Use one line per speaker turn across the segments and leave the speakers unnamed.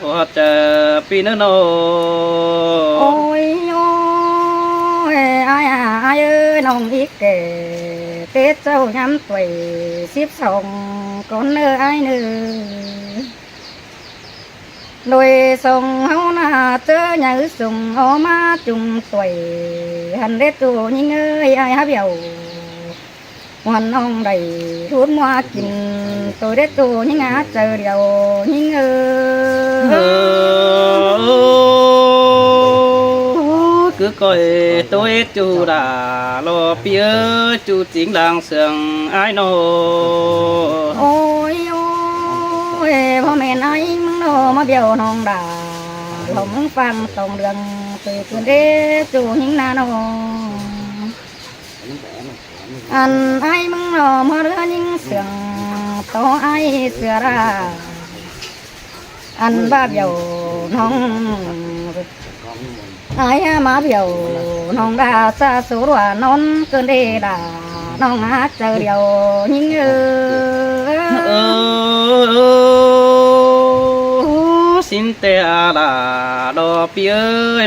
ขอเจอปีนโน
โอ้ยโอ้ยอายเอ้ยน้องอีกแก่เตะเจ้าย้ำตัว12ก่อนเนื้ออายเนื้อโดยส่งเฮาหน้าเจอหยังส่งเอามาจุ่มตัวหันเด็ดตัวยิ่งเอ้ยอายฮับเหี่ยววันน้องได้ทุนมากินตัวเด็ดตัวยิ่งหาเจอเดียวยิ่งเอ้ย
cứ coi tôi chú đã lo bia chú chính làng sương ai nô
โอ้ยโอ้ยพ่อแม่นายมึงโนมาเบี้ยวน้องด่าหลงฟังตรงเรื่องตื่นคืนเด้จูหิงนาโนอันไอ้มึงโนมาเรือยิงเสียงโตไอ้เสือราอันบ้าเบี้ยวน้องไอ้มาเบี้ยวน้องด่าซาสุรวานนเกินเดด่าน้องหาเจอเดียวยิง
xin tè là đò bia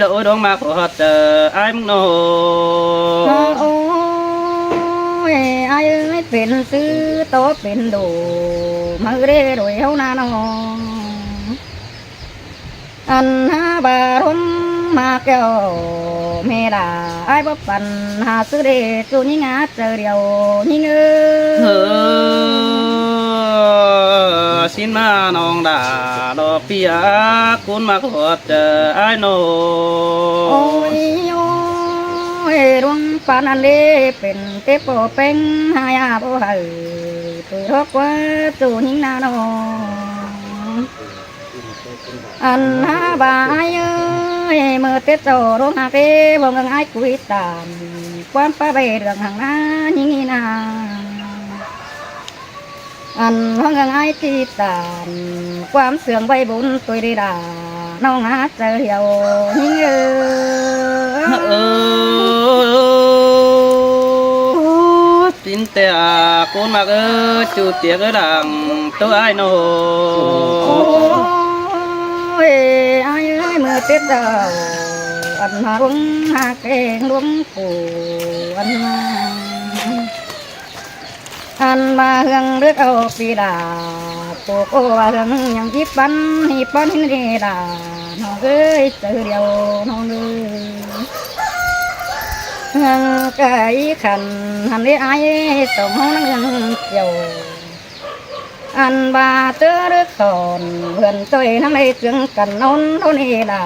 đổ đón mà có chờ ai muốn nô
โอ้ยไอ้เอ้ยเป็นซื้อโตเป็นดูมาเร่โดยเฮานาน้องอันหาบารมมาแก้วเมดาไอ้บ่ปันหาซื้อเดจูนี่งาเจอเดียวนี่เงอ
xin mà nong đã đò bia cuốn mà có chờ ai nô
โอ้ยโอ้ยดวงปานอันเดเป็นเตปโปเป็นหายาบ่ให้ตัวรอกว่าจูนี่นาน้องอันหาบายเอ้ยเมื่อเตโตร้องหาเกบ่งังไอ้คุยตามความป้าไปเรื่องห่างหน้ายิ่งนาอันห้องงังไอ้ที่ตามความเสื่อมใบบุญตัวดีดาน้องหาเจอเหี่ยวยิ่ง
xin tè cuốn mà chú tiệc ở đằng tôi ai nô
โอ้ยไอ้เอ้ยเมื่อเต็ดเดาอันมาหลวงหาเกงหลวงปู่อันมาเฮืองเลือกเอาปีดาปู่ก็ว่าเฮืองยังยิบปันหิปันหินดาน้องเอ้ยเจอเดียวน้องเอ้ยเฮืองไก่ขันหันได้ไอ้ส่งห้องนั่งเกี่ยวอันบาเจอรึกสอนเพื่อนตัวนั่งในเสียงกันนอนเท่านี้ล่ะ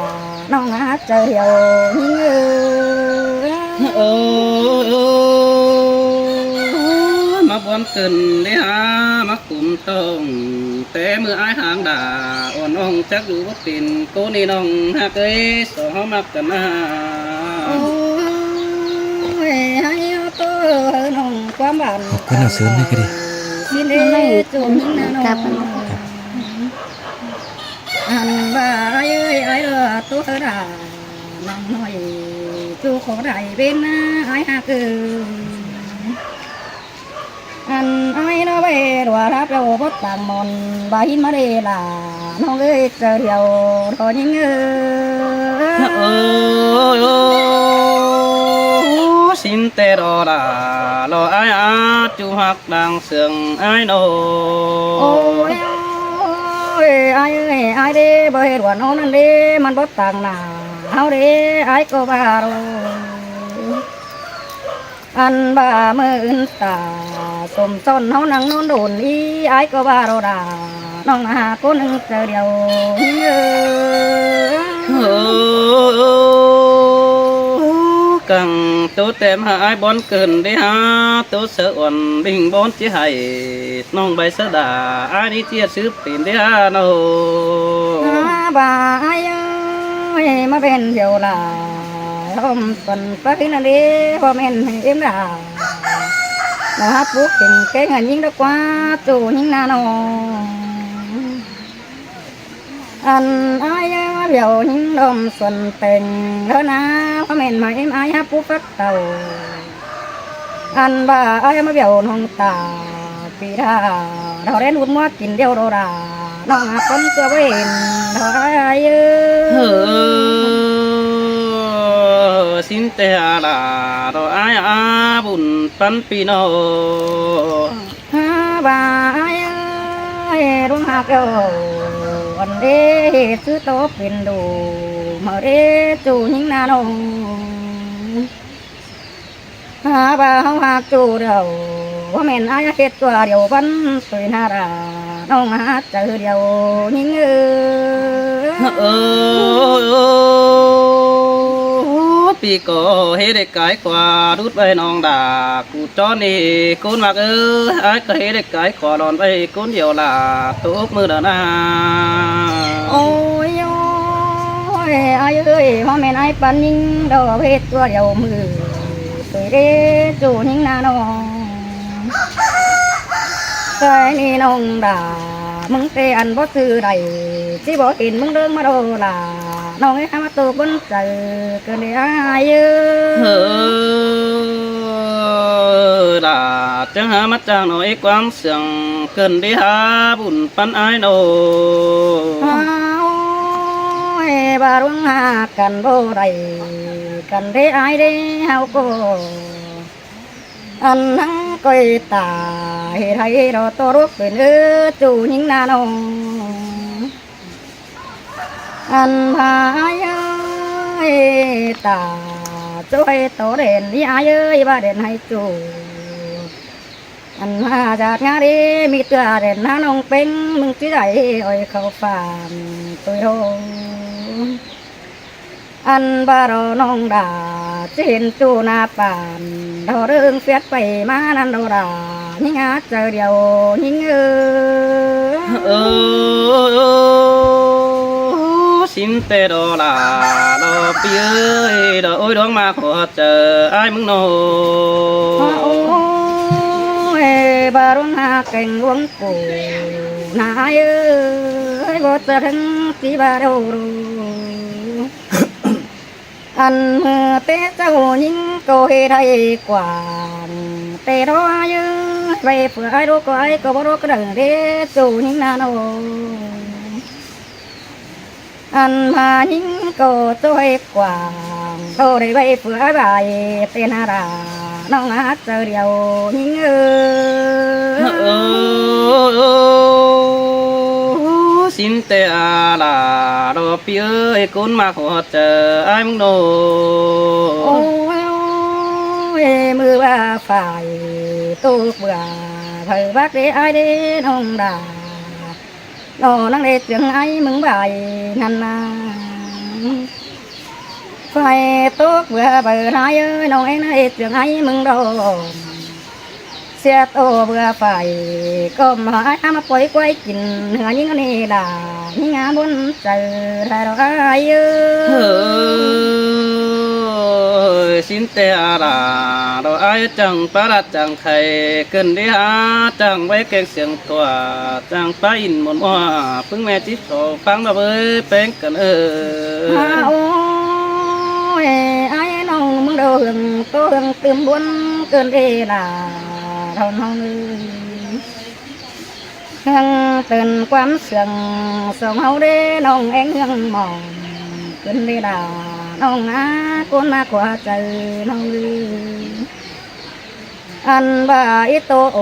น้องหาเจอเดียวยิ่ง
มาบอนกินได้หามาขุมตรงแต่เมื่อไอ้หางด่าอ่อนน้องจักอยู่ว่าเป็นโกนี่น้องหากเอ้ยสองเขามักกันนะ
โอ้ยให้ตัวน้องความบ้าน
ก็น่าเสริมได้ก็ดี
สิเดจุนน้องอันบ่าเอ้ยไอ้เด้อตัวด่าน้องน้อยจูขอได้เป็นนะไอ้หาคืออันไอ้น้อไปรัวรับเราพดต่างมนบาหินมาเดล่ะน้องเอ้ยเจอเดียวทอยิ่ง
xin tè đò đã lo ai á chú hạc đang sương ai nô
โอ้ยโอ้ยไอ้เอ้ยไอ้เด้บ่เฮ็ดว่าน้องนั่นเด้มันบ่ต่างหน้าเฮาเด้ไอ้ก็บ่รู้อันบ่ามืออื่นตาสมต้นเฮานั่งนอนโดนอีไอ้ก็บ่รู้ดาน้องหาคนนึงเจอเดียว
càng tốt tem hai bón cần đi ha tốt sợ ổn bình bón chỉ hay nong bay sợ đà ai đi chia sớp tiền đi ha nó
บ่าไอ้เอ้ยมาเป็นเดียวล่ะลมต้นปะกินอันนี้บ่แม่นเอ็มล่ะเราหาปุ๊กเก่งอันยิ่งดอกกว่าจูยิ่งนาน้องอันไอ้มาเบี้ยวยิ่งลมส่วนแต่งแล้วนะบ่แม่นมาเอ็มไอ้หาปุ๊กฟักเต่าอันบ่าไอ้มาเบี้ยวน้องตาปีดาเราได้ลุ้นว่ากินเดียวโดรา น้องหาคนตัวเวนเท่าไรเอ
เอ
อ
สินแต่ลาดอายอาบุญปันปีโน
ฮาบายเอ้ยรุ่งหักเอ้อันเด้ซื้อโตเป็นดูมาเรจูหิงนาโนหาบ่าเฮาหักจูเดียวว่าแม่นอายเฮ็ดตัวเดียววันสวยนาราน้องหาเจอเดียวหิง
เอปีก่อเฮ็ดได้กายกว่ารุดไว้น้องดากูจอนี่กูมักอายก็เฮ็ดได้กายกว่าดอนไว้กูเดียวล่ะตุกมือเด้อนะ
โอ้ยโอ้ยอายเอ้ยว่าแม่นอายปันยิงดอกเฮ็ดตัวเดียวมือสวยเด้จูหิงนาโนใจนี่น้องด่ามึงเตะอันบ่ซื้อใดสิบ่เห็นมึงเดินมาโดล่ะน้องไอ้หามาตัวบนใจเกินได้อายเอ้
เอย อดาจังหามาจางหน่อยความเสียงเกินได้หาบุญปันอายโน
อ้าวเอ้บารุงหากันบ่ได้กันได้อายได้เฮาก็อันนั้นก็ตาเฮ็ดให้เราตัวรุกเป็นจูหิงนาโนอันพายเอ้ยตาช่วยโตเด่นนี่อายเอ้ยบ้าเด่นให้จูอันมาจากงานดีมีตัวเด่นน้าน้องเป็งมึงที่ไหนอ้อยเขาฟามตัวโงอันบารอน้องดาจะเห็นจูนาปานเราเรื่องเสียดไปมานันเราดายิ่งหาเจอเดียวยิ่ง
เออสินแต่ดอลาดอปีเอ้ยดอโอ้ยดวงมาขอเจออายมึงโน
โอ้ยบารุณหาเก่งหลวงปู่นายเอ้ยบ่จะถึงที่บาเราอันเมื่อเตะเจ้ายิ่งก็เฮ็ดให้กว่างเตะรอเยอะไปเผื่อให้รู้ก็ไอ้ก็บ่รู้ก็ดังเด้จูยิ่งนาโนอันมายิ่งก็ช่วยกว่างโตได้ไปเผื่อใบเตนาราน้องหาเจอเดียวยิ่ง
สินแต่ลาดอปีเอ้ยกูมาขอเจออายมึงโน
โอ้ยมือว่าฝ่ายตู้เบื่อเผยบักเด้ไอ้เด้น้องดาน้องนั่งเด็ดเสียงไอ้มึงใบนั่นมาฝ่ายตู้เบื่อเผยนายเอ้ยน้องเอ็งนั่งเด็ดเสียงไอ้มึงโดนเสียโตเบื่อฝ่ายก็มาหามาปล่อยกล้วยกินเนื้อยิ่งนี่ด่ายิ่งงาบนเจอได้ดอกไอ้เอ้ย
สินแต่ลาดออายจังปลาดัดจังไข่เกินได้หาจังไว้แกงเสียงตัวจังปลาอินหมดว่าพึ่งแม่จิตโตฟังเราเอ้ยแป้งกัน
โอ้ยไอ้น้องมึงเดินโตเรื่องตื่มบนเกินเอล่ะเท่าน้องเฮืองเตือนความเสื่องส่งเฮาเด้น้องเอ็งเฮืองมองเกินเวลาน้องอาคนมากกว่าใจน้องอันบ่าอิโตโอ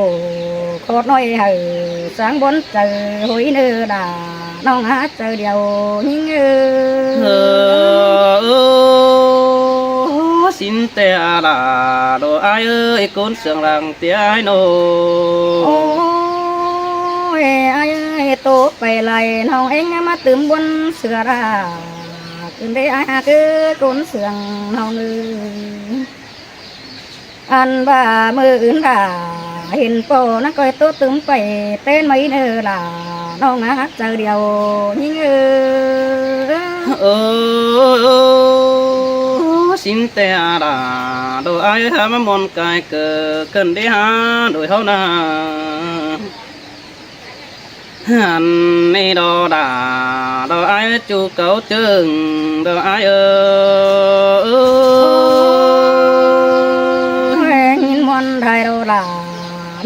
โคตรน้อยเหือสางบนเจอหุยเนื้อดาน้องหาเจอเดียวยิ่ง
สินแต่ลาดออายเอ้ยคนเสียงรังเตียไอโน
โอ้ยไอ้โตไปไล่น้องเอ็งมาตื่มบนเสือราขึ้นได้อาคือคนเสียงน้องอันว่ามืออื่นด่าเห็นโปนักก้อยโตตื่มไปเต้นไม่เนื้อล่ะน้องหาเจอเดียวยิ่ง
สินแต่ลาดออายหามามอนกายเกิดกันได้หาโดยเฮานาหันในดอดาดออายจูเก่าจึงดออาย
หินมอนไทยโรลา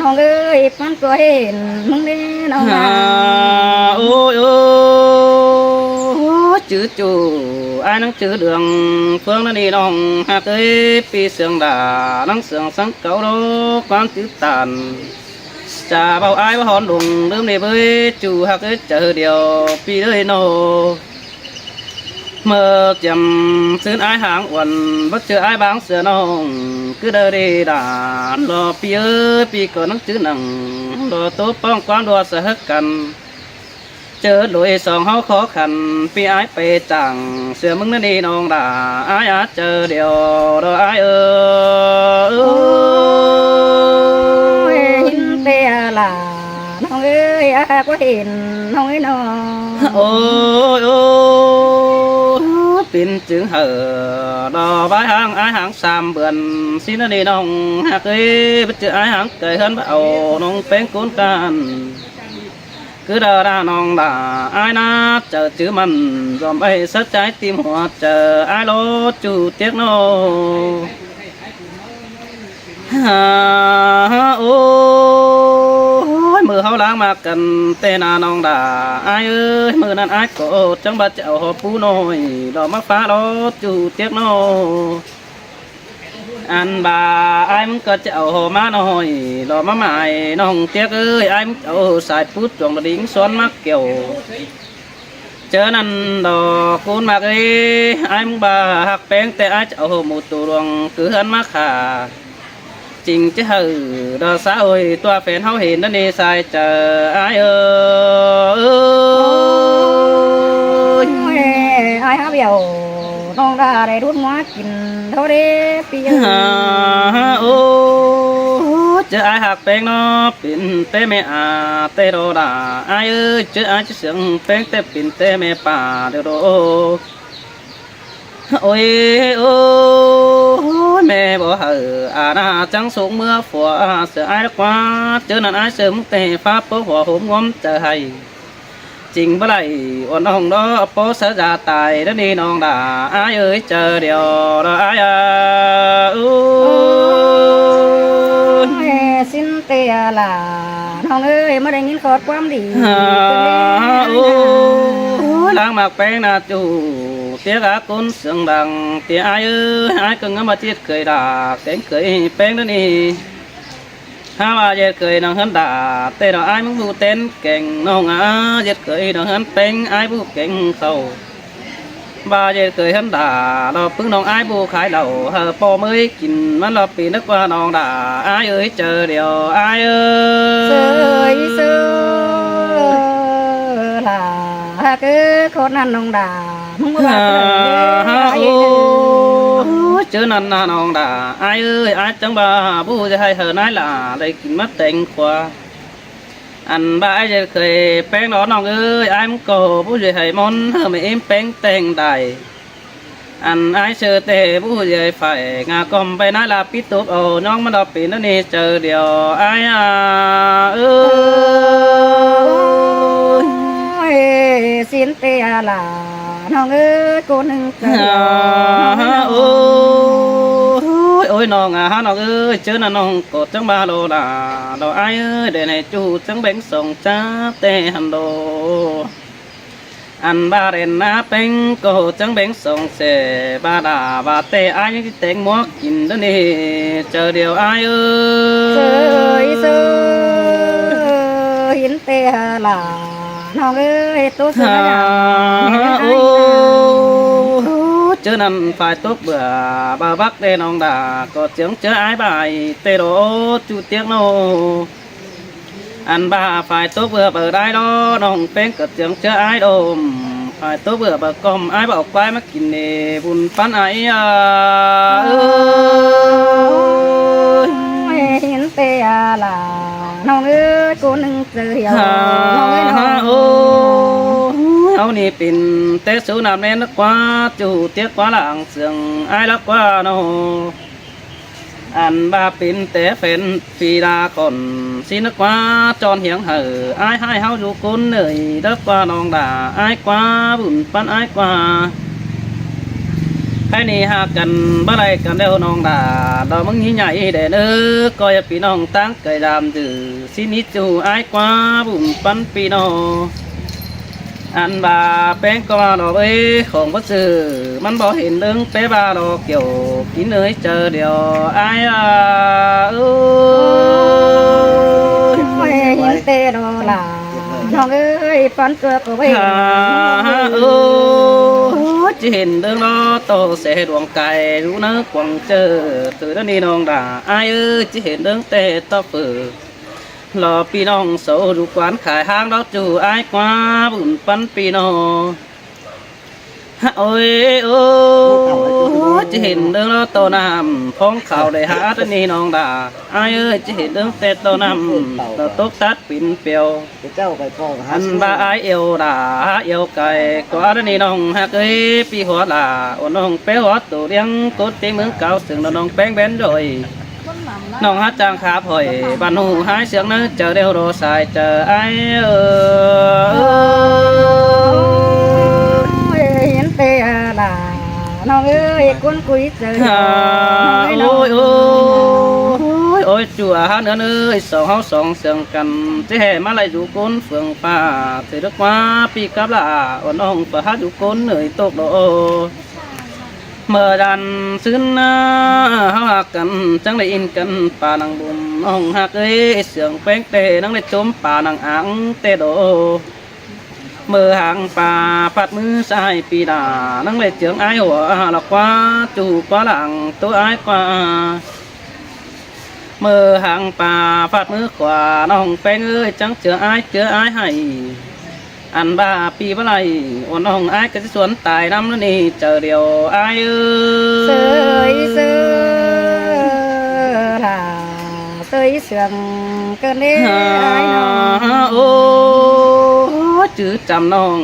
น้องเอ้ยมันก็เห็นมึงเด้น้องดา
โอ้ยโอ้chữ chủ ai nắng chữ đường phương nó đi đồng hạ tới pi sương đà nắng sương sáng cấu đó quan chữ tàn chả bao ai bao hòn đùng đơm đi với chủ hạ tới chờ điều pi đời nô mơ chầm xuyên ai hàng quần bất chữ ai bán sữa nông cứ đợi đi đà lo pi ơi pi có nắng chữ nằng lo tốtป้องquan đua sợ hết cầnเจอลุยสองเขาขอขันพี่ไอ้ไปจังเสือมึงนั่นนี่น้องด่าไอ้อาเจอเดียวรอไอ้
โอ้ยเห็นเตียล่ะน้องเอ้ยก็เห็นน้องเอ้ยน้อง
โอ้ยโอ้ปิ่นจึงเหอดอใบหางไอ้หางสามเบือนสินั่นนี่น้องหากเอ้ยไปเจอไอ้หางเกยหันเอาน้องเป็นคนกันcứ đờ ra non đà ai na chờ chữ mình dòm bay sớt trái tim hoa chờ ai lố chủ tiếc nô ôi mưa hao lãng mà cần tên là non đà ai ơi mưa nan ai cổ trong ba chậu họ phú nồi đỏ mắc phá đó chủ tiếc nô anh bà em có chậu hồ má nồi lò má mài nông tiếc ơi em chậu xài phút chuồng là đính xoắn mắc kiểu chớ năn đò cún mạc ấy em bà hạc bén té ai chậu hồ một tù ruộng cứ hơn mắc hà trình chứ hừ đò xã ơi toa phèn hao hiền nó đi xài chờ ai ơi
ai há biểuน้องดาได้รุ่นมากินเท่าเด้ปีเอ้ย
โอ้เจอไอ้หักแป้งเนาะปิ่นเต้แม่อาเต้โดดาไอ้เอ้ยเจอไอ้เสียงแป้งเต้ปิ่นเต้แม่ป่าเดี๋ยวโดโอ้ยโอ้แม่บ่เหออาณาจังสูงเมื่อฝนเสือไอ้รักว่าเจอนั่นไอ้เสือมุกเตะฟ้าโป๊หัวหัวงอมเจอให้จริงบ่ไรอ่อนน้องดอโป๊เสือจะตายแล้วนี่น้องด่าไอ้เอ้ยเจอเดียวรอไอ้
สินเตียล่ะน้องเอ้ยไม่ได้ยินขอดความดี
ล้างมากแป้งนาจูเตี้ยกะกุนเสียงดังเตี้ยไอ้เอ้ยไอ้ก็งั้นมาเจี๊ยเคยด่าแกงเคยแป้งนั่นนี่ถ้าว่าเจี๊ยเคยน้องหันด่าเต้เราไอ้มึงผู้เต้นเก่งน้องเจี๊ยเคยน้องหันแป้งไอ้ผู้เก่งเขาbà về cười hắn đà loพึ่งน้องai bu khải đầu hờ po mới kínมันloปีนึกว่าน้องด่าไอ้เอ้ยเจอเดียวไอ้เอ้ย
เสือล่ะคือคนนั้นน้องด่ามึงว่าเสือ
เจอนั่นน่ะน้องด่าไอ้เอ้ยไอ้จังบ่าบูจะให้เธอนั่นล่ะได้กินมัดเต็งกว่าอันบ้าไอ้จะเคยแป้งน้องน้องเอ้ยไอ้มึงโกผู้ใหญ่ให้มนเธอไม่เอ็มแป้งแต่งได้อันไอ้เชื่อเตะผู้ใหญ่ฝ่ายงากรมไปนั่นละปิดตุ๊บเอาน้องมันดอกปีนั่นนี่เจอเดียวไอ้เอ้
ยสินเตียล่ะน้องเอ้ยคนหนึ่งเจอ
โอ้ยน้องน้องเอ้ยเจอน่ะน้องกดจังบาโลล่ะดอกไอ้เอ้ยเดี๋ยวให้จูจังแบ่งส่งจ้าเตะหันโดอันบาเรนนาเป็งก็จังแบ่งส่งเสบาดาบาเตะไอ้ยังแต่งหมวกกินตัวนี้เจอเดียวไอ้เอ้
ยเสือหินเตียล่ะน้องเอ้ยตัวเสือ
โอ้เจอนั่นฝ่ายตกเบื่อบาบักเดน้องด่าก็เจียงเจอไอ้ใบเตโรจูเตียงโนอันบ้าฝ่ายตัวเบื่อเปิดได้ดอน้องเป็นกับเจียงเจอไอ้ดมฝ่ายตัวเบื่อเปิดกลมไอ้บอกไว้มากินเนบุญปันไอ้
เห็นเตียล่ะน้องเอ้ยกูนึงเสียวน้องเอ้ยน้อง
เอานี่เป็นเตะสูน้ำเล่นนักว่าจูเตี้ยกว่าหลังเสียงไอ้ลักว่าโนอันบาเป็นแต่เฟ้นฟีดาคนสินักว่าจอนเหียงเหอไอ้ให้เฮาอยู่คนเหนื่อยดักว่าน้องด่าไอ้กว่าบุญปันไอ้กว่า ให้นี่หากกันบ่ไรกันเด้อน้องดาดอกมึงยิ่งใหญ่เด้อเด้อก็อย่าพี่น้องตั้งไก่ดำดื้อสินิจูอายกว่าบุ่มปันพี่น้องอันบาแป้งก็ดอกเอ้ยของบ่ซื้อมันบ่เห็นเรื่องเป๊ะบาดอกเกี่ยวกินเอ้ยเจอเดียวอายเอ้ย
โอ้ยเห็นเตโรลาน้องเอ้ยปันตัวก็ไว้
เออจะเห็นเรื่องล้อโตเสดวงไก่รู้นะกวางเจอตื่นนี่น้องด่าอายเอ้ยจะเห็นเรื่องเตะต่อเปิดรอพี่น้องโสดูกวานขายห้างดอกจูอายกว่าบุญปันพี่น้องโอ้ยโอ้จะเห็นเรื่องล้อโตน้ำพ้องเข่าได้หาตัวนี้น้องด่าอายเอ้ยจะเห็นเรื่องเตะโตน้ำเราตกตัดปิ่นเปียว
เจ้าไปพ่อ
อันบาไอเอวดาเอวไก่กว่านี่น้องฮักเอ้ยปีหัวลาโอ้น้องเป้หัวตัวเลี้ยงกดเต็มมือเก่าสึงน้องแป้งแบนโดยน้องฮักจางขาพอยบ้านหูหายเสียงนึกเจอเดียวโรสายเจอไอเออ
เห็นเตลาน้องเอ้ยคนคุยเจอ
โอ้ยโอ้ยโอ้ยจั่วฮะเนื้อเนื้อสองเฮาสองเสียงกันจะแห่มาไล่อยู่ก้นเฟืองป่าถือดึกว่าปีกับละอ่อนน้องประหัดอยู่ก้นเหนื่อยตกโลเมื่อดันซึ้นนะเฮาหักกันจังได้อินกันป่านังบุญน้องหักเอ้ยเสียงแป้งเตนังได้จมป่านังอังเตโดเมื่อหางป่าปัดมือซ้ายปีดานังได้เจียงไอหัวหลักว่าจูบว่าหลังตัวไอกว่าเมื่อหางป่าปัดมือขวาน้องแป้งเอ้ยจังเจือไอให้อันบ้าปีบ่ไรอ่อนน้องไอก็จะสวนตายน้ำนั่นนี่เจอเดียวไอเอ้
เส
ย
ยเสือลาเสยเสืองเกินเด้ไอ้น้อง
โอ้จื้อจำน้อง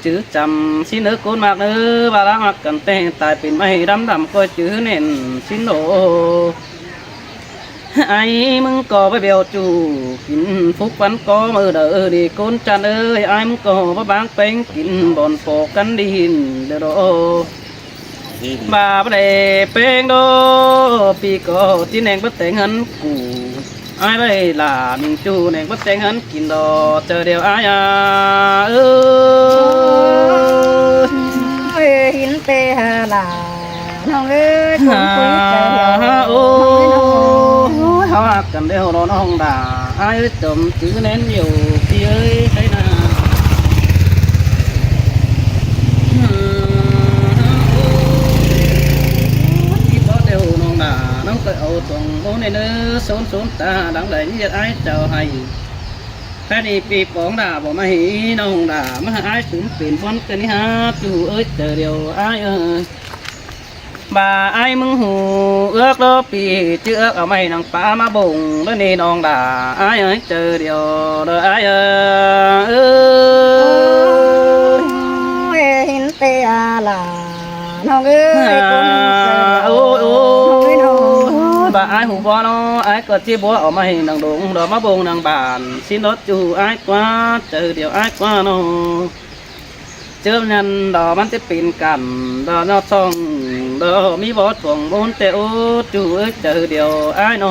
จื้อจำสิเนื้อโกนมากเนื้อบาลังมักกันแต่ตายเป็นไม่ดำก็จื้อเน่นสิโนไอ้มึงก็ไปเบียวจูกินฟุกฟันก็มือเด้อดีโกนจันเอ้ยไอ้มึงก็มาบางเป็งกินบอนโปกันดินเด้อโดบาบเดเป็งโดปีก็ที่แหน่งบัดแต่งหันกูไอ้ไปหลานจูแหน่งบัดแต่งหันกินดอเจอเดียวไอ้เออ
เอ้ยเห็นเตลาน้องเอ้ยคนคุยเจอเดียว
โอ้เขาหักกันเดียวน้องด่าไอ้จมจื้อเน้นอยู่พี่เอ้ยใช่นาที่พอเดียวน้องด่าน้องเคยเอาตรงโน้นในเนื้อโซนตาดังไหลนี่ไอ้เจ้าให้แค่นี้ปีปองด่าบอกมาหีน้องด่ามาไอ้ถึงเปลี่ยนวันกันนี่ฮะจู่เอ้ยเจอเดียวไอ้เอ้ยbà ai mừng hù ước đó vì chứ ước ở mày nàng phá má bùng đó nè non đà ai ơi chờ điều đó ai ơi
เห็นเตลาน้องเอ้ยคนเจอเดียว
ôi
น้องเอ้ยน้อง
bà ai hù bò nó ai có chia búa ở mày nàng đụng đó má bùng nàng bàn xin đó chú ai quá chờ điều ai quá nó chớp nhân đóมันจะเป็นกันดอกนอซองดอกมีบอสของบนเตโอจูเอ้ยเจอเดียวไอ้โน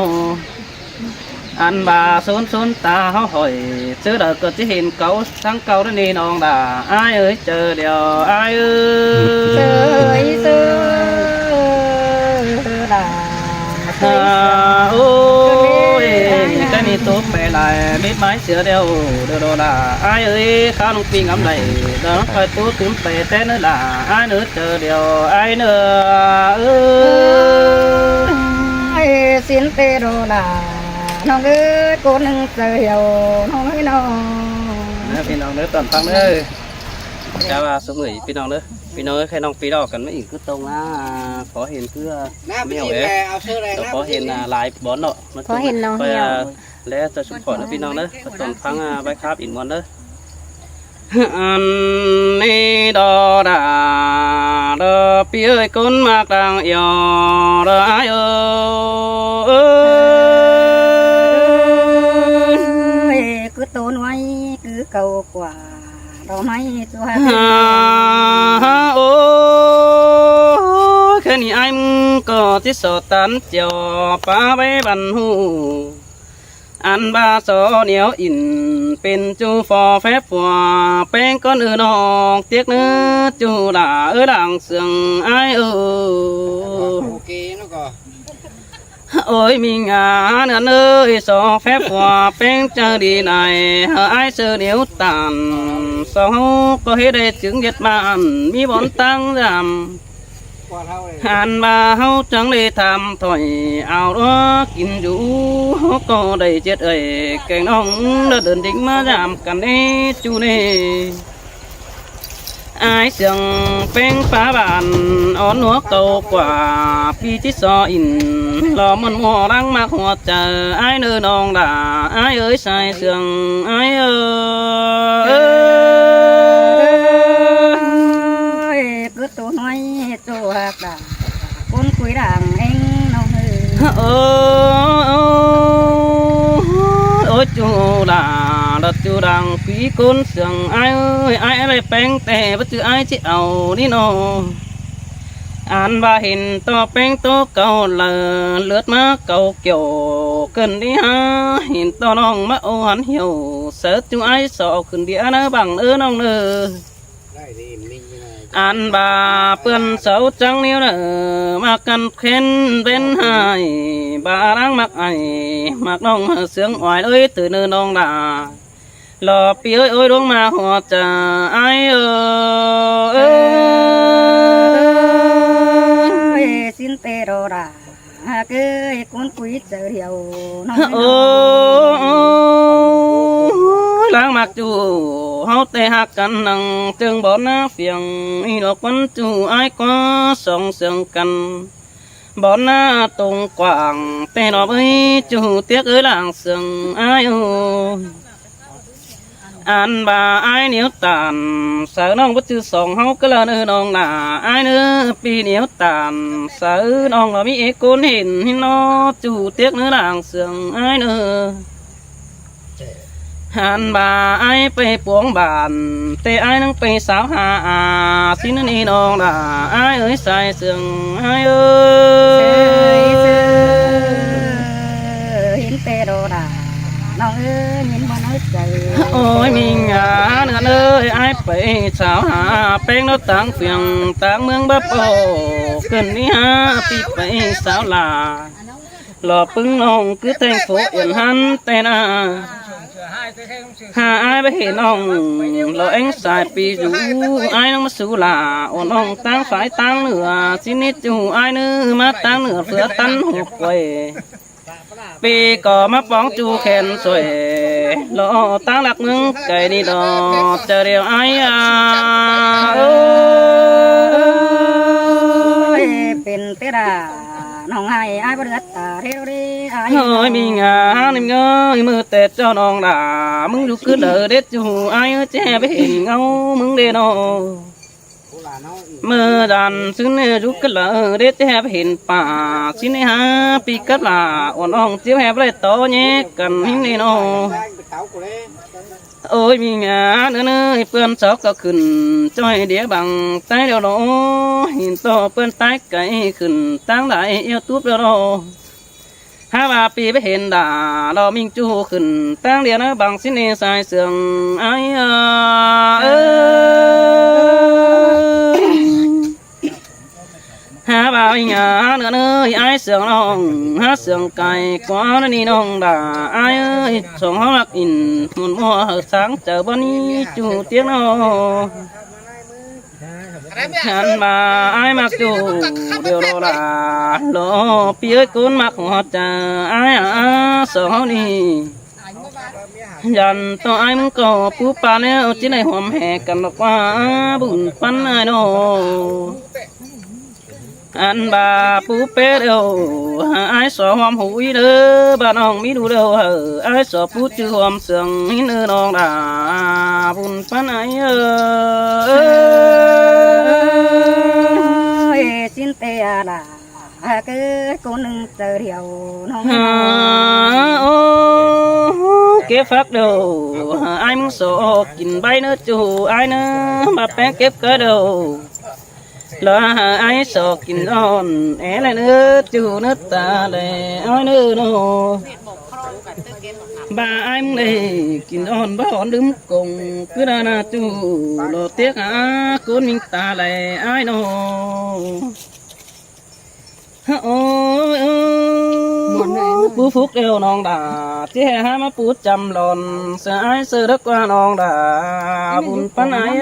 อันบาโซนตาเขาหอยเจอเด็กก็จะเห็นเก่าทั้งเก่านั่นนี่น้องด่าไอ้เอ้ยเจอเดียวไอ้เอ้
เส
ย
ยเสือลาเสย
โอ้ยก็นี่ตัวไปลายมิดไม้เสือเดียวเดียวด่าไอ้เอ้ยข้าวลงปีงำไหลเดินคอยตัวขึ้นไปแต่เนื้อด่าไอ้เนื้อเจอเดียวไอ้เนื้อเอ้ย
สินเตโรลาน้องเอ้ยคนหนึ่งเสียวน้องเอ้ยน้อง
พี่น้องเด้อตอนฟังเด้อจ้าว่าสมุยพี่น้องเด้อพี่น้องเอ้ยใครน้องปีดอกกันไม่อีกคือตรงนะขอเห็นเพื่อไม่เอาเอ๊ะแต่ขอเห็นลายบอลเนาะ
ขอเห็นน้องเหี่ยว
แล้วจะชุมขอนะพี่น้องเด้อตอนฟังใบคาบอินมอนเด้ออันนี้ดอดาดอปีเอ้ยคนมากดังยอดอไอเอ้ย
cứ tônไว้cứ cầu quả đó mấy cho hai
โอ้ ที่สอตันเจียวป้าไว้บันหูอันบาสอเหนียวอินเป็นจูฟอแฟบฟัวแป้งก้อนนอกเตียกเนื้อจูด่าหลังเสียงไอ
โอเคแล้วก็
เอ้ยมีงานเอ้ยสอแฟบฟัวแป้งเจอดีไหนไอเสือเหนียวตันสอก็ให้ได้จึงเย็ดมันมีบอนตั้งจำหันมาเฮาจังเลยทำถอยเอาล้อกินอยู่ก็ได้เจ็ดแกงน้องเดินดิ่งมาจามกันได้จูเน่ไอเสียงเป็นฟ้าบานอ่อนหัวเก่ากว่าปีที่ซออินรอมันมัวรังมากหัวใจไอเนื้อน้องด่าไอเอ้ยใส่เสียงไอ
cứ tụ nói tụ hạt đà cuốn quý đàng anh nông
ôi chú là chú đằng quý côn sừng ai lại bén tè bất cứ ai chỉ ẩu đi nó anh ba hình to bén to cầu là lướt má cầu kiểu cần đi ha hình to non má ô hắn hiểu sợ chú ai sợ cần đi nó bằng ơ nông nơ anh bà bươn xấu trắng níu nở mà cần khen bên hai bà đang mặc ai mặc nông sướng ngoài ơi từ nơi nông đà lò pi ơi ôi đúng mà họ chờ ai
ơi xin tê đồ đà cứ cuốn quý chờ điều
lang mặc chú hậu tê hạ căn năng tương bỏ ná phiền y lộc quấn chú ai có song sương căn bỏ ná tung quảng tê nó với chú tiếc ơi làng sương ai anh bà ai nếu tàn sợ nong bất chư sòng hậu cứ là nơi nong là ai nữa pi nếu tàn sợ nong là mỹ côn hình nó chú tiếc nữa làng sương ai nữa anh bà aiไปปวงบานแต่aiนั่งไปสาวหาสินนี่น้องด่าaiเอ้ยใส่เสื่องaiเอ้ย
hiến tê đồ đàน้องเอ้ยยินบ่น้อยใจ
โอ้ยมีงานเอ้ยไอ้ไปสาวหาแป้งน้ำต่างเฟียงต่างเมืองบ้าโปขึ้นนี่ฮะปีไปสาวลาหล่อปึ้งน้องคือแตงโฟเอ็นหันแต่นาหาไอ้ไปเห็นน้องหล่อเอ็งสายปีอยู่ไอ้น้องมาสู่ลาอ่อนน้องตั้งฝ่ายตั้งเหนือสินิดอยู่ไอ้เนื้อมาตั้งเหนือเพื่อตั้งหัวไว้ปีก่อมาป้องจูแขนสวยรอตั้งหลักมึงไก่นี่ดอกจะเรียวไอ้
เป็นเตดาน้องให้ไอ้บ่เดือดตาเร็วดิไอ้
เฮ้ยมีงานเงยมือแต่เจ้าน้องด่ามึงอยู่คือเด้อเด็ดจูไอ้แจ้ไปเห็นเงามึงเด้อมือดันซึ่งเนี่ยยุกละเด็ดแทบเห็นป่าสิเนี่ยฮะปีกัดละอ่อนอ่องเจียวแหบเลยโตแยกกันหิ้งนี่น้องโอ้ยมีงานเนื้อเปื้อนซอกก็ขึ้นจ้อยเดียบังใต้เดียวโนหินโตเปื้อนใต้ไก่ขึ้นตั้งได้เอวตุ๊บเดียวโนหาว่าปีไปเห็นด่าเรามิงจูขึ้นตั้งเดียวนะบังสิเนี่ยสายเสื่องไอ้หาบ่าวหยาเนื้อเอ้ยไอ้เสืองน้องหาเสืองไก่กว่านี่น้องด่าไอ้เอ้ยส่งเขาลักอินมุนมัวsángเจอบ่นี้จูเตียงน้องฉันมาไอ้มักจูเดียวรอละรอปีเอ้ยกุนมักหัวใจไอ้ส่งเขานี่ยันต่อไอ้มึงก็ปูปลาเนี่ยจีในหอมแหกกันบอกว่าบุญปันไอ้น้องอันบาปูเป้เดียวไอ้สอหอมหูยเด้อบ้านน้องมีดูเดียวไอ้สอปูจือหอมเสียงหินเนื้อน้องด่าบุญปันไอ้
xin tê đà cứ cô nâng chờ điềuน้อง
เก็บฟักเดียวไอ้มึงสอกินใบเนื้อจูไอ้เนื้อมาแป้งเก็บก็เดียว lỡ ai sợ kín on é lại nữa chú nước ta để ôi nữa nó bà anh này kín on bà hòn đứng cùng cứ ra na chú lo tiếc cuốn mình ta lại ai nó ôi phú phúc đều non đà chỉ hai má phú chăm lòn sợ ai sợ đất qua non đà buồn pan ai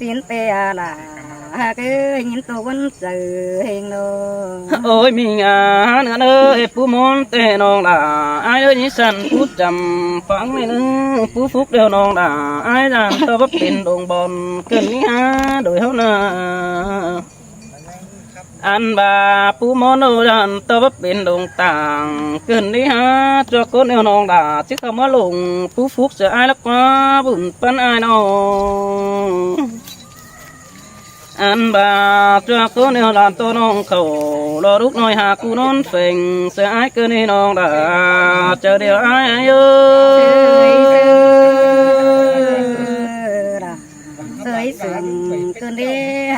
xin tê là cứ nhìn tôi vẫn sự hình đồ
ôi mình nữa ơi phú món tê non đà ai ơi nhí săn phú chăm phẳng này nữa phú phúc đều non đà ai rằng tôi bắt tiền đồng bòn cần ní đổi hậu nà anh bà phú món đâu rằng tôi bắt bên đồng tàng cần đi cho con yêu non đà chứ không có lùng phú phúc sợ ai lắm quá buồn pan ai đâu anh bà cho con yêu làm tôi non khẩu lo lúc nói hà cu non phình sợ ai cứ đi non đà chờ điều ai ơi
tới sườn cơn đi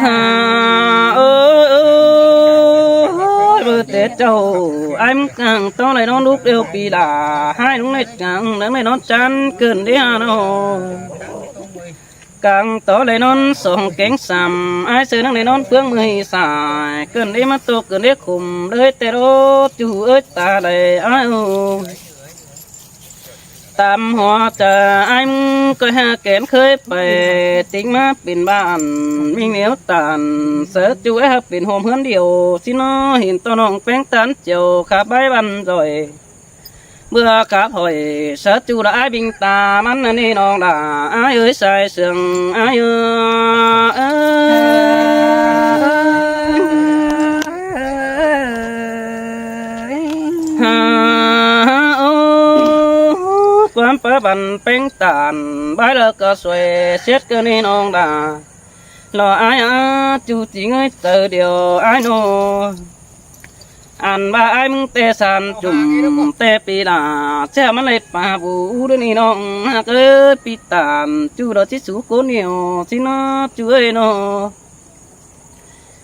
tết châu anh càng to này nó lúc đều bị là hai lúc này càng nắng này nó chán cơn đi nó càng to này nó sòng cánh sầm ai sờ nắng này nó phương mười xài cơn đi mà tôi cơn đi khum đời tê đô chú ơi ta đây ai tam hoa chờ anh coi ha kén khơi bể tính má pin bàn mình nếu tàn sợ chú ấy pin hôm hơn điều xin nó hiện to nòng bén tán chiều khá bái văn rồi bữa cá hỏi sợ chú đã ai bình ta mắn nên nòng đã ai ơi sai sương ai quán phá bàn bén tàn bái lơ cờ xuề xét cơ nên nòng đã lo ai chú chỉ ngơi từ điều ai nô anh ba ai mưng tê san chùm tê pi là che mà lấy pa vũ đôi ni nong cơ pi tàn chú đó chỉ số cố nhiều chỉ nó chú ơi nó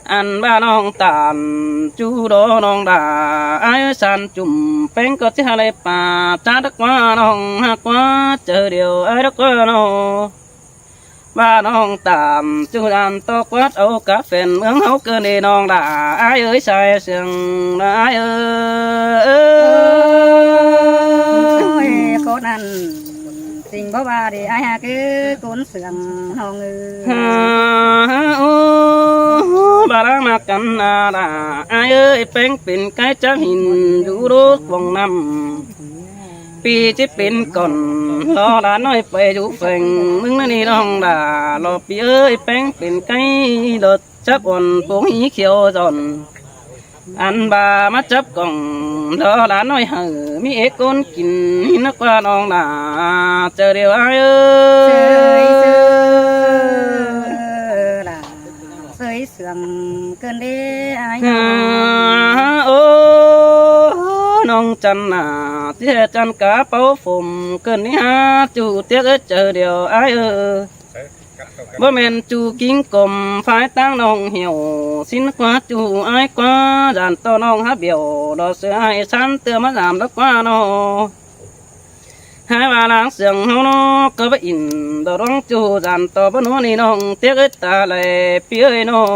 anh ba nong tàn chú đó nong đà ai san chùm bén có chỉ hai lấy pa cha đất quá nong quá chờ điều ai đất quá nó ba nong tạm chú đàn to quát ấu cá phèn mướn hấu cơ nề nong đã ai ơi sai sừng ai
ơi con ăn tình bố ba thì ai cứ cuốn sườn hồng ngư
bà đang mặc cắn đã ai ơi bén pin cái trắng hình rú rốt vòng năm pi chỉ pin còn lo đã nói về chủ phèn mưng nó đi đông đã lo pi ơi bén pin cái đợt chấp còn bốn hí khiêu giòn anh bà mắt chấp còn lo đã nói hở mi ế con kín nó qua đông đã chờ điều ai ơi
sơi sườn cơn đi ai
nong chân tiếc chân cá bao phùm cơn ní chú tiếc chờ điều ai bố men chú kính cùng phải tăng nong hiểu xin quá chú ai quá dàn to nong biểu đó sẽ ai san tưa mà giảm đó quá nó hai bà láng sườn hông nó có bất in đó đóng chú dàn to bố nó ní nong tiếc ta lại phía nó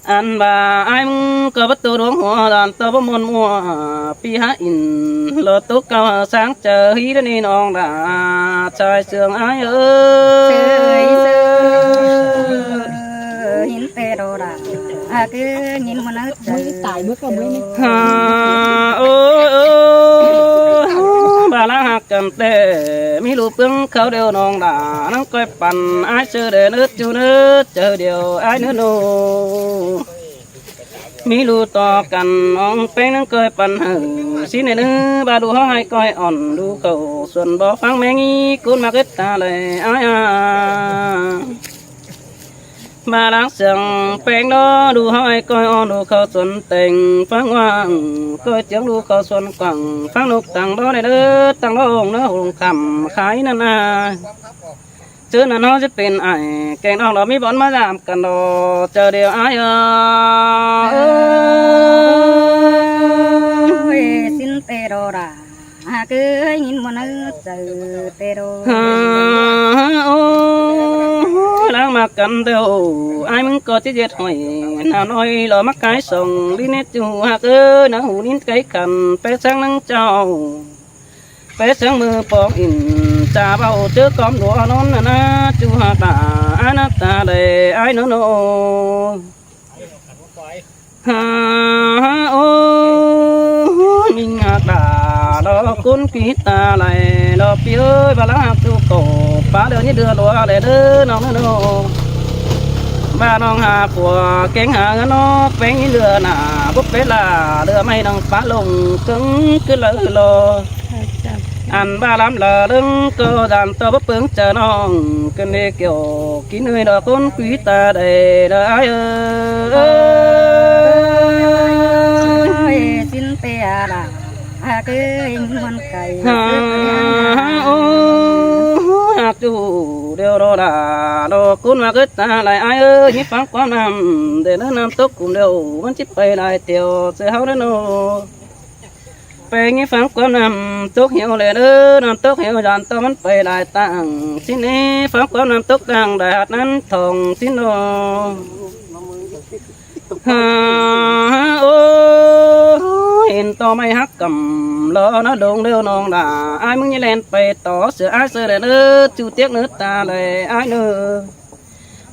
anh bà ai có bắt tôi đuống hoa đàn tôi bắt môn mua pi há in lo tốt cao sáng chờ hí đến nên ông đã trời sương ai ơi
nhìn tê đồ đã cứ nhìn mà nó
tải bước vào mới
bà lá hạt cầm tê mi lù phương khâu đều nong đã nó coiปั่น ai chơi để nước chú nước chờ điều ai nữa nô mi lù to cần ông phèn nó coiปั่น hở xin này nữa bà đu hai coi ỏn đu khẩu xuân bó phăng mẹ nghi côn mà kết ta lại ai มาล้างเสียงแป้งđóดูห้อยก้อยอ้อดูเขาสวนแต่งฟังว่างก้อยเจียงดูเขาสวนกว่างฟังนกต่างบ่อในเด้อต่างร้องเนื้อหงคำขายนั่นน่ะเจอหน้าน้องจะเป็นไอ้แกงน้องเรามีบอลมาดามกันดอเจอเดียวไอ้
สินเตโรราหากเอ้ยยินมันเจอเตโร
ล้างมากันเดียวไอ้มึงก็จะเจ็ดหอยน้าน้อยหล่อมักไก่ส่งลิ้นเนจูหากน้าหูลิ้นไก่กันไปสังนังเจ้าไปสังมือปองอินจ่าเบาเจอกอมดัวนอนนะจูหากตาอานาตาเลยไอ้โนโนฮ่าโอ้มิงหากตาดอกกุนกีตาไหลดอกพี่เอ้ยบาลาจูโตป้าเดือนนี้เดือดรัวเลยเด้อน้องโนบ้านน้องหาผัวเก่งหาเงินนอกแป้งเรือหนาบุบเวลาเรือไม่น้องป้าลงกึ่งขึ้นเลยรออันบ้าล้ำละดึงก็ดันตัวบุบเปิงเจอน้องกันเดีเกี่ยวกินเอ้ยดอกกุนกีตาได้ได้เอ้ย
สินเตอาลาหากเอ้ยมันไก่
ฮ่าโอ้หากจูเดียวรอดาดอกกุนมาเกิดตาไหลไอ้เอ้ยฟังความนำเดินน้ำตกกุมเดียวมันจิไปได้เตียวเสียเฮาเด้อโนไปงี้ฟังความนำตกเหี่ยวเลยเด้อน้ำตกเหี่ยวยันตัวมันไปได้ตั้งสินี้ฟังความนำตกดังได้หัดนั้นทองสินโนฮ่าโอ้เห็นต่อไม่ฮักกำล้อนะดงเดียวน้องด่าไอ้มึงยังเล่นไปต่อเสือไอ้เสือเด้อจูเตียกเนื้อตาเลยไอ้เนื้อ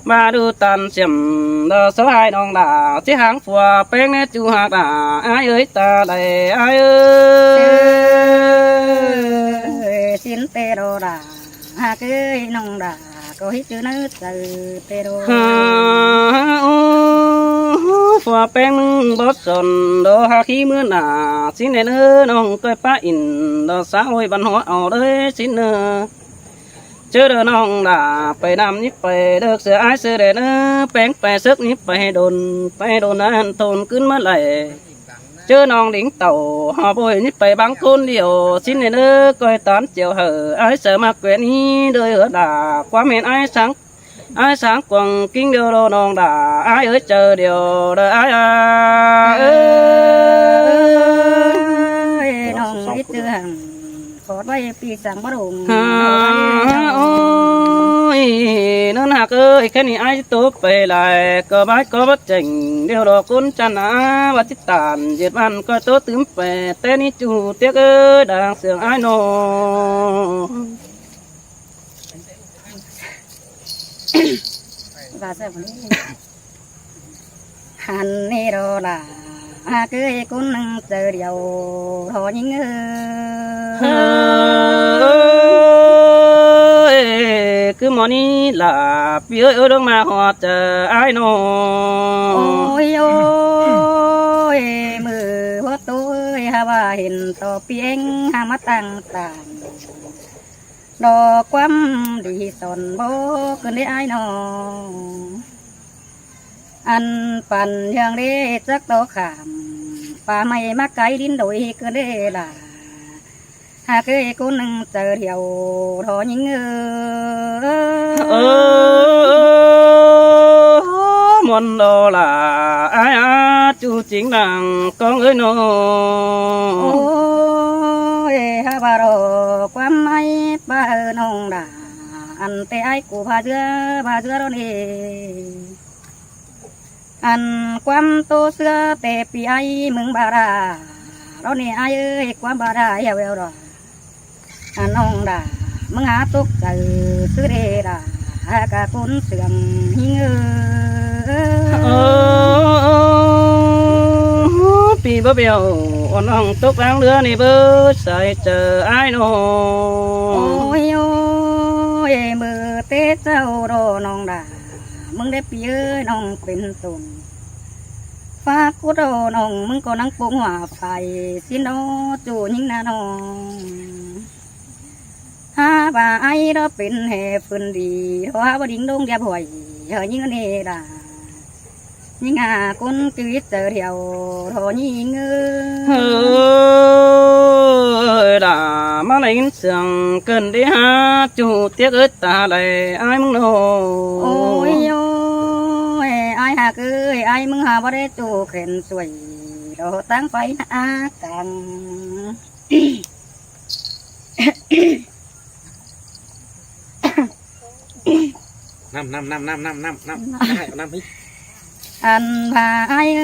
มาดูตันเสียมเด้อสายน้องด่าที่หางฝัวแป้งเนื้อจูหักด่าไอ้เอ้ยตาเลยไอ้เอ้ย
สินเตโรราหากเอ้ยน้องดาก็ให้เจอเนื้อเจอเตโร
ฮ่าโอ้ฝัวแป้งมึงบดสนดอหาขี้มือหนาสิเนเนื้อน้องก้อยป้าอินดอสาวบันหัวเอาเลยสิเนื้อเจอเด้อน้องด่าไปนำนี้ไปเด้อเสือไอ้เสือเด้อเนื้อแป้งไปซึกนี้ไปโดนนั้นทนขึ้นมาไหลเจอน้องลิงเต่าหอบอยนี้ไปบางคนเดียวสิเนื้อก้อยตานเจียวเหอไอ้เสือมาแกวนนี้เด้อด่าความเห็นไอ้sáng quăng kinh điều đồ nong đà ai ơi chờ điều đời ai
ơi nong ít tư hàng khó bay pi sáng bắt đầu
ôi nên hạc ơi cái này ai tốt về lại có bái có bất trình điều đồ cún chăn á và chít tàn diệt văn coi tốt tướng về tên đi chủ tiếc ơi đang sướng ai nô
và sẽ vẫn hàn nê đồ là cứ cũng nâng chờ điều thọ những
cứ món đi là phía ở đâu mà họ chờ ai nô
ôi ôi mưa hoa tôi ha ba hình to pieng ha mắt tăng tànดอกความดีสอนบ่เกินได้ไอ้นออันปั่นยังได้จักโตขามป่าไม่มาไกลดินโดยเกินได้ล่ะหากเคยคนหนึ่งเจอเดียวทอยิง
มอนโดlà ai chú chính đằng con ơi nó
ôi ha bà đồ quan mai ba nông đà ăn tê ai của bà dưa đó nè ăn quan tô xưa tê pi ai mừng bà ra đó nè ai ơi quan bà ra heo heo rồi ăn nông đà mừng há tốt từ xưa đê đà cả con sườn hiên
pi bơ bèo on ông tốt ăn lứa này bơ sai chờ ai nó
ôi ôi mưa tết sao đồ nông đà mừng đẹp pi ơi nôngเป็นตุนฟ้ากูโดนองมึงก็นั่งปงหัวไฟสินโนจูยิงนาน้องฮาบ่าไอ้เราเป็นแห่ฟืนดีเพราะว่าดิ่งดงแกบ่อย hỡi những này là những con cứ chờ theo thôi những
đã má lấy sườn cần đi ha chủ tiếc ớt ta lại ai mong nô
ôi ôi ai hà cứ ai mừng hà bao đây chủ khen suy đồ tăng phải na càng
năm đi
anh và ai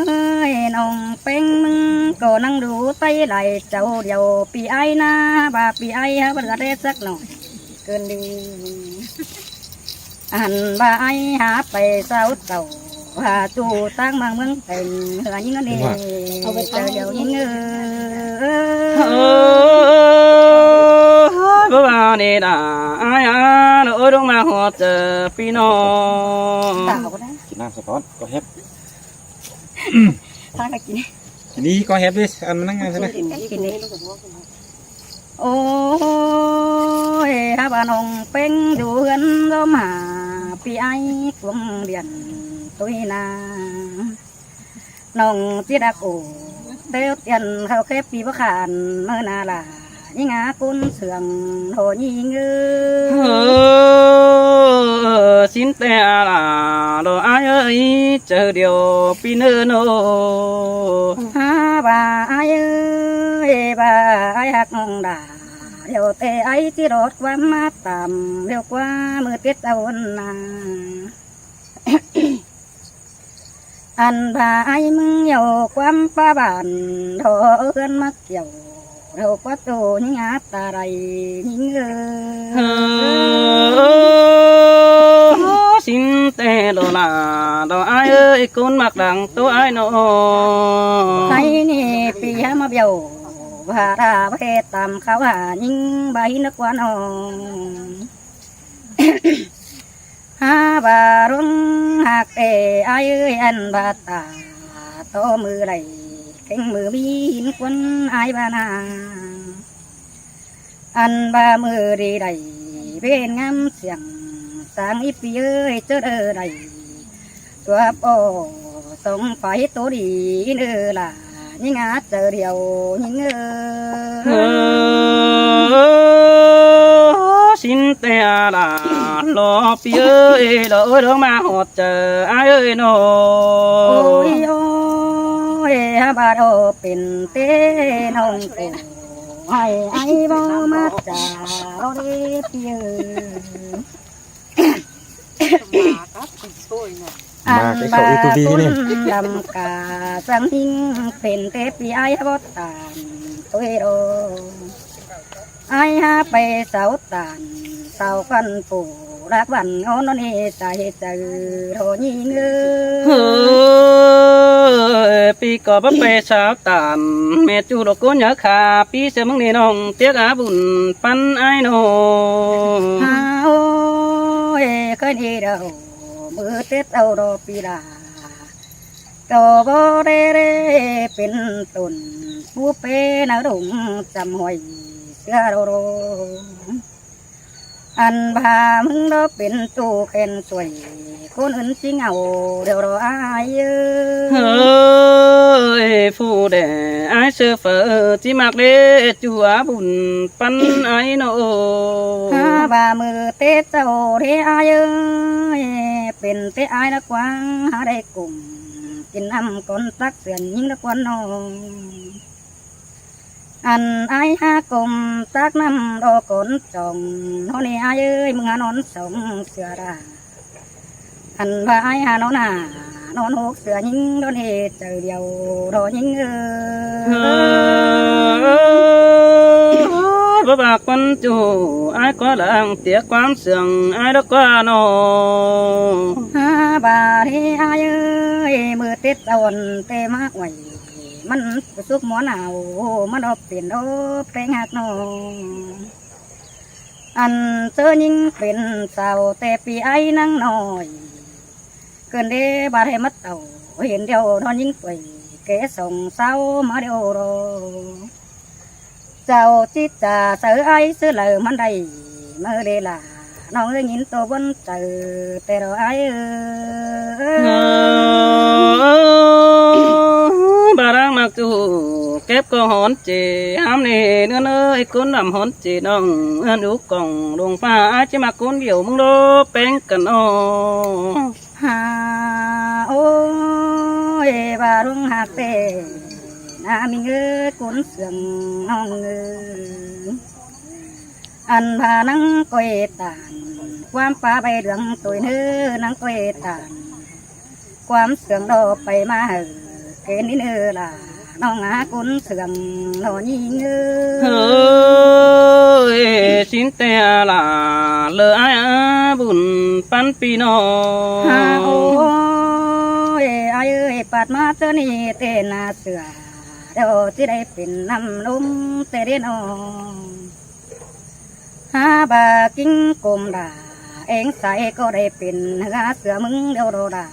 ơi nồng bánh mừng cổ năng đủ tay lại cháu điều pi ai na bà pi ai ha bất gạt sắc nổi cơn đi anh và ai háไปsao tàu và chủ tăng mang mừng tình hứa những anh đi chờ điều những
bố bà đi đã ai à nỗi đông mà họ chờ pino
tàu đấy
Việt Nam sẽ có hép
thang cái gì
đi có hép đi ăn nó ngay thế này
ôi ha bà nông bánh đủ gần đó mà pi ai cũng điện tôi na nông chỉ đã cổ tiêu tiền khao khép pi bắc hàn mơ na là những cún sườn hồ nhi ngư
xin te là đồ ai ơi chờ điều pino nô
ha bà ai ơi bà ai hạt nông đà điều tê ấy chỉ đốt qua mát tạm điều qua mưa tiết tàu na anh bà ai mừng nhiều quam pa bản thọ ơn mắc kiểu đầu quá tổ những ta đầy những
xin te đồ là đồ ai ơi con mặc đằng tôi ai nô
thấy nè pi mà biểu và đã về tạm khảo hà những bài nước quan hồng ha bà rung hạt để ai ơi anh bà ta to mưa đầy cánh mưa bin quân ai bà na anh bà mưa đi đầy bên ngắm xiềng sáng ít pi ơi chớ đơ đầy tua bò sống phải tố đi nữa là những chờ điều những
xin te là lo pi ơi lỡ đó mà họ chờ ai ơi nô
ôi ôi bà đồ pin tê nông cổ hay ai bao mắt trà đó đi pi
mà cái khẩu YouTube này
làm cả sáng hình pin tê pi ai bớt tàn tôi đồ ai haไปsao tàn sao phân phủรักวันโอนนี่ใจเจอโทยิง
ปีก็บ่ไปสาวตานแม่จูดอกโกนยาขาปีเสมึงนี่น้องเตียกอาบุญปันไอ้น้อง
โอ้ยเคยดีเดามือเต็ดเอาดอกปีดาก็บ่ได้เป็นตุนผู้เป็นดงจำหอยเสื้อโรอันพามึงเราเป็นตู้เข็นสวยคนอื่นสิเหงาเดี๋ยวเราอาย
เฮ้ยผู้แด่ไอ้เสือเฟอที่มักเด้จัวบุญปันไอ้น้อง
ฮาบามือเตะเจ้าเทอายเป็นเตะอายนักวางหาได้กลุ่มกินน้ำก้นตักเสียนยิงนักวันน้องอันไอ้หากลมตักน้ำดอกก้นจ่องโน่นนี่ไอ้มึงหานอนสองเสือราอันว่าไอ้หานอนนอนหกเสือยิงโดนเหตุเจอเดียวรอยิง
บ่บากคนจูไอ้ก็ดังเตียความเสื่องไอ้ดอกว่าน้อง
บาที่ไอ้มือติดตะวันเตะมากไว้มันสุกหมอนเอามันออกเปลี่ยนออกเพลงหักน้องอันเจอยิงเป็นสาวแต่ปีไอ้นั่งน้อยเกินเดบาให้มัดเต่าเห็นเดียวนอนยิงไปเกส่งเศร้ามาเดียวรอเจ้าจิตจ่าเสือไอ้เสือเหลือมันได้เมื่อเดล่า น้องเอ้ยยินตัวบนเจอแต่เราไอ้
bà đang mặc dù kép có hón chè ham nề nữa nơi cuốn làm hón chè nong ăn ú còng đồng pha chứ mà cuốn điều mông đô bén cần ô
hà ôi bà rung hạt tê na mình ơi cuốn sườn nong ơi ăn bà nắng quay tàn quam pha bay đường tuổi nữ nắng quay tàn quam sườn đô bay mà hờ cái ní nữa làน้องอาคุณเสื่อมหนอยิง
เฮ้ยสินแต่ละเลออาบุญปันปีนอ
โอ้ยไอ้เอ้ยปัดมาเจอนี่เตนาเสือเดี๋ยวจะได้เป็นน้ำลมเตเรนอหาบากิ้งกลมด่าเองใส่ก็ได้เป็นเนื้อเสือมึงเดี๋ยวโดด่า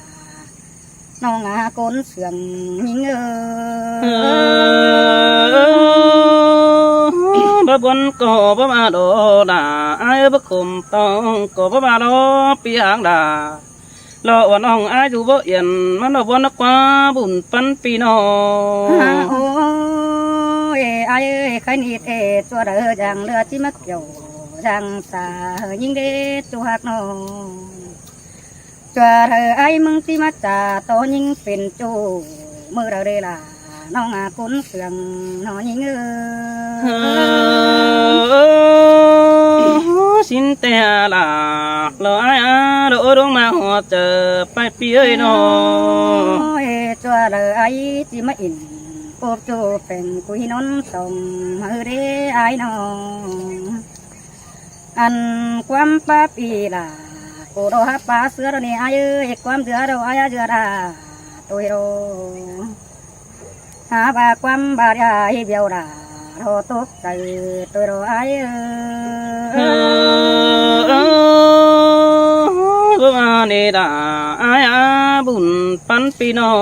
น้องอาคนเสื่อมยิง
บ่บนก็บ่มาโดด่าไอ้บ่คุมต้องก็บ่มาโดปีหางด่ารอวันน้องอาอยู่บ่เอียนมันบ่นักกว่าบุญปันปีนอ
โอ้ยไอ้เอ้ยใครนี่เตตัวเด้อจังเรือที่มักเกี่ยวจังสายิงเด้ตัวหักน้องตัวเธอไอ้มึงที่มาจ่าโตยิงเป็นจูมือเราได้ล่ะน้องอาคุณเสื่อมน้องยิง
สินแต่ละเราไอ้เราลงมาหัวเจอไปปีเอ้ยน้อง
ตัวเธอไอ้ที่มาอินปบจูเป็นกุยนนส่งมือเด้ไอ้น้องอันความป้าปีล่ะกูรอหาปลาเสือเราเนี่ยไอ้เอ้ยความเสือเราไอ้เสือราตัวเราหาบาความบาดาให้เบียวราเราตกใจตัวเราไอ้
บ่มาเนดาไอ้บุญปันปีนอ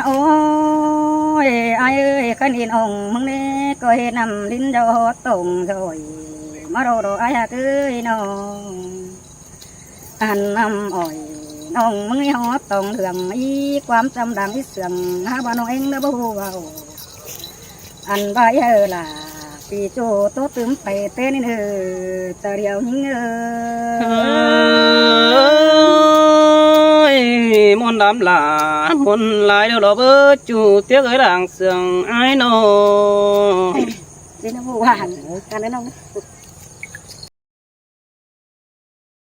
โอ้ยไอ้เอ้ยขันอินองมึงเนี่ยก็เห็นนำลิ้นเดาตรงจอยมาเราไอ้เอ้ยน้องอันนำอ่อยน้องมึงหอตองเหลืองอีความจำดังที่เสื่อมหาบ้านน้องเองนะบ่ฮู้ว่าอันใบล่ะปีโจโตตึมไปเต้นนี่จะเดียวหิง
มนต์ดำลามนต์ลายเดี๋ยวเราเบิดจูเตี้ยเอ้ยหลังเสื่องไอ้น้อง
จีนผู้ว่าหันกันแล้วน้อง